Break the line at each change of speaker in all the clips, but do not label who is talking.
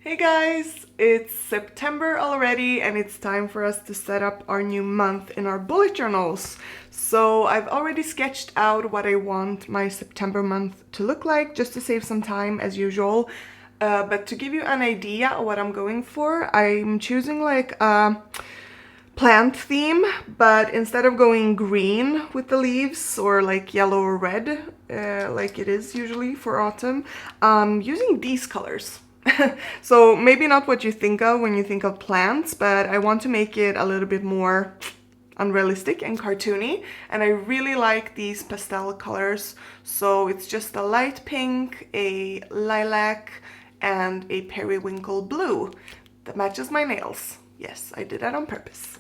Hey guys, it's September already and it's time for us to set up our new month in our bullet journals. So I've already sketched out what I want my September month to look like, just to save some time as usual. But to give you an idea of what I'm going for, I'm choosing like a plant theme, but instead of going green with the leaves or like yellow or red, like it is usually for autumn, I'm using these colors. So maybe not what you think of when you think of plants, but I want to make it a little bit more unrealistic and cartoony, and I really like these pastel colors. So it's just a light pink, a lilac, and a periwinkle blue that matches my nails. Yes, I did that on purpose.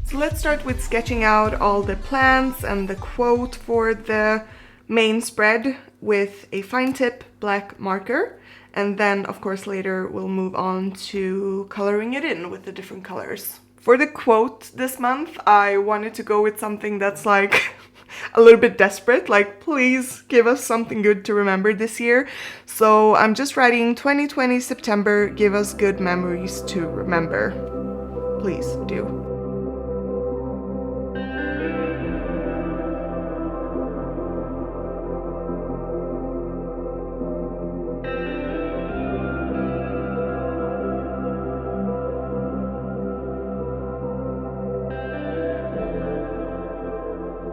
So let's start with sketching out all the plants and the quote for the main spread with a fine tip black marker, and then of course later we'll move on to coloring it in with the different colors. For the quote this month, I wanted to go with something that's like a little bit desperate, like please give us something good to remember this year. So I'm just writing 2020 September, give us good memories to remember. Please do.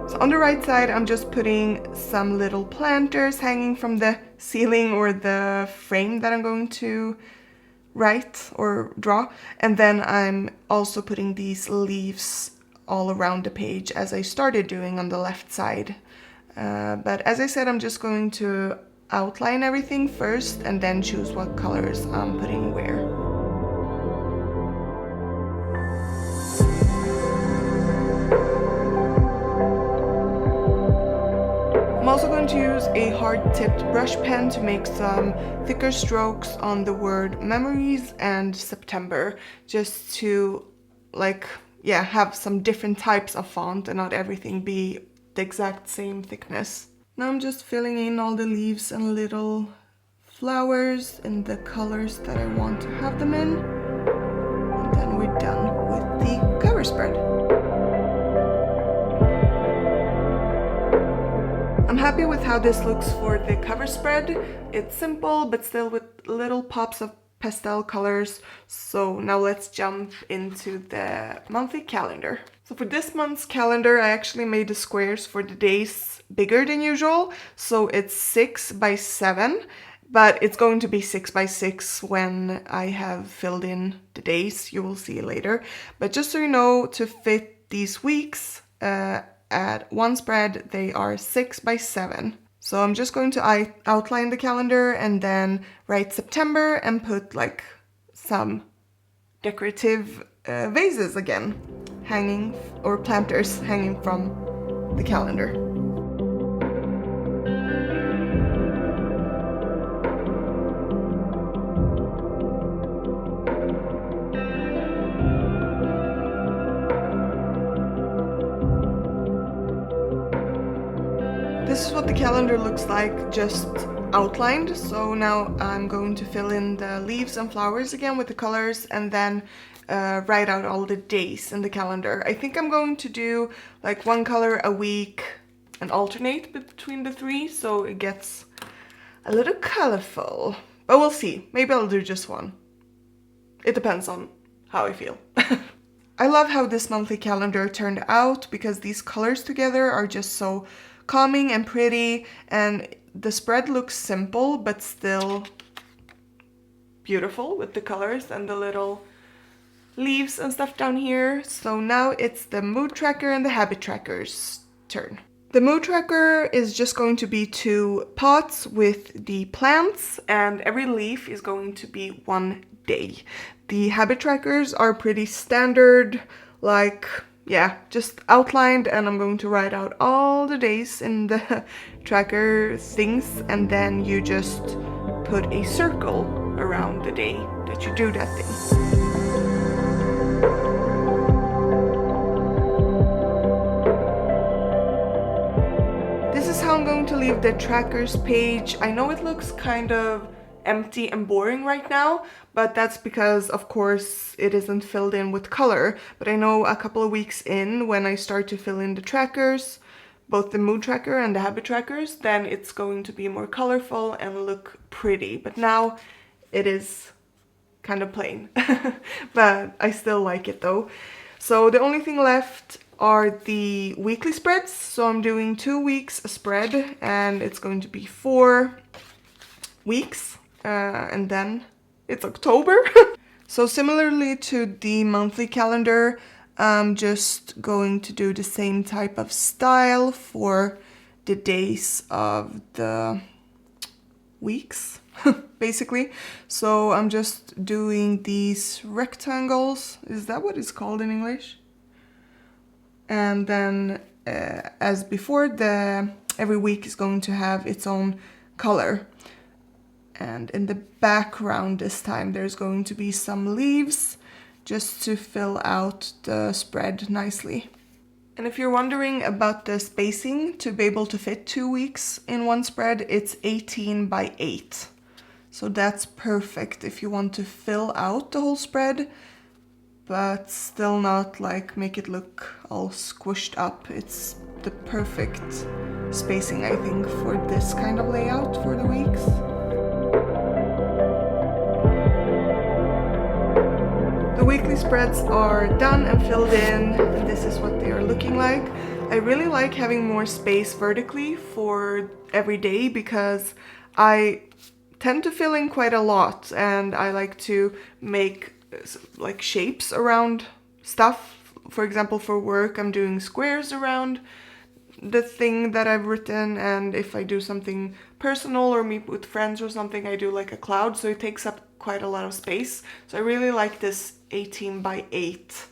So on the right side, I'm just putting some little planters hanging from the ceiling or the frame that I'm going to write or draw. And then I'm also putting these leaves all around the page as I started doing on the left side. But as I said, I'm just going to outline everything first and then choose what colors I'm putting where. I'm also going to use a hard-tipped brush pen to make some thicker strokes on the word memories and September, just to have some different types of font and not everything be the exact same thickness. Now I'm just filling in all the leaves and little flowers in the colors that I want to have them in, and then we're done with the cover spread. I'm happy with how this looks for the cover spread. It's simple, but still with little pops of pastel colors. So now let's jump into the monthly calendar. So for this month's calendar, I actually made the squares for the days bigger than usual. So it's 6 by 7, but it's going to be 6 by 6 when I have filled in the days. You will see later. But just so you know, to fit these weeks, at one spread, they are 6 by 7. So I'm just going to outline the calendar and then write September and put like some decorative vases again, hanging, or planters hanging from the calendar. This is what the calendar looks like, just outlined. So now I'm going to fill in the leaves and flowers again with the colors and then write out all the days in the calendar. I think I'm going to do like one color a week and alternate between the three, so it gets a little colorful. But we'll see. Maybe I'll do just one. It depends on how I feel. I love how this monthly calendar turned out because these colors together are just so calming and pretty, and the spread looks simple but still beautiful with the colors and the little leaves and stuff down here. So now it's the mood tracker and the habit tracker's turn. The mood tracker is just going to be 2 pots with the plants, and every leaf is going to be 1 day. The habit trackers are pretty standard, like just outlined, and I'm going to write out all the days in the tracker things, and then you just put a circle around the day that you do that thing. This is how I'm going to leave leave the trackers page. I know it looks kind of empty and boring right now, but that's because of course it isn't filled in with color. But I know a couple of weeks in, when I start to fill in the trackers, both the mood tracker and the habit trackers, then it's going to be more colorful and look pretty. But now it is kind of plain, but I still like it though. So the only thing left are the weekly spreads. So I'm doing 2 weeks a spread, and it's going to be 4 weeks, and then it's October. So similarly to the monthly calendar, I'm just going to do the same type of style for the days of the weeks, basically. So I'm just doing these rectangles. Is that what it's called in English? And then as before, every week is going to have its own color. And in the background this time there's going to be some leaves, just to fill out the spread nicely. And if you're wondering about the spacing to be able to fit 2 weeks in one spread, it's 18 by 8. So that's perfect if you want to fill out the whole spread, but still not like make it look all squished up. It's the perfect spacing, I think, for this kind of layout for the weeks. The weekly spreads are done and filled in, and this is what they are looking like. I really like having more space vertically for every day because I tend to fill in quite a lot, and I like to make like shapes around stuff. For example, for work I'm doing squares around the thing that I've written, and if I do something personal or meet with friends or something, I do like a cloud, so it takes up quite a lot of space. So I really like this 18 by 8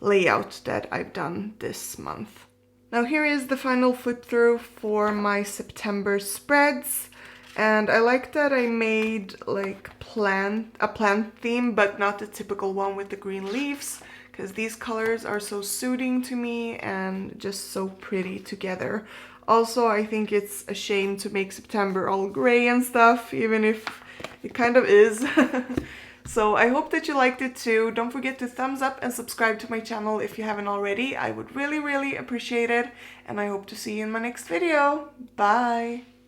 layout that I've done this month. Now here is the final flip through for my September spreads, and I like that I made like a plant theme, but not the typical one with the green leaves, because these colors are so suiting to me and just so pretty together. Also, I think it's a shame to make September all gray and stuff, even if it kind of is. So I hope that you liked it too. Don't forget to thumbs up and subscribe to my channel if you haven't already. I would really appreciate it, and I hope to see you in my next video. Bye!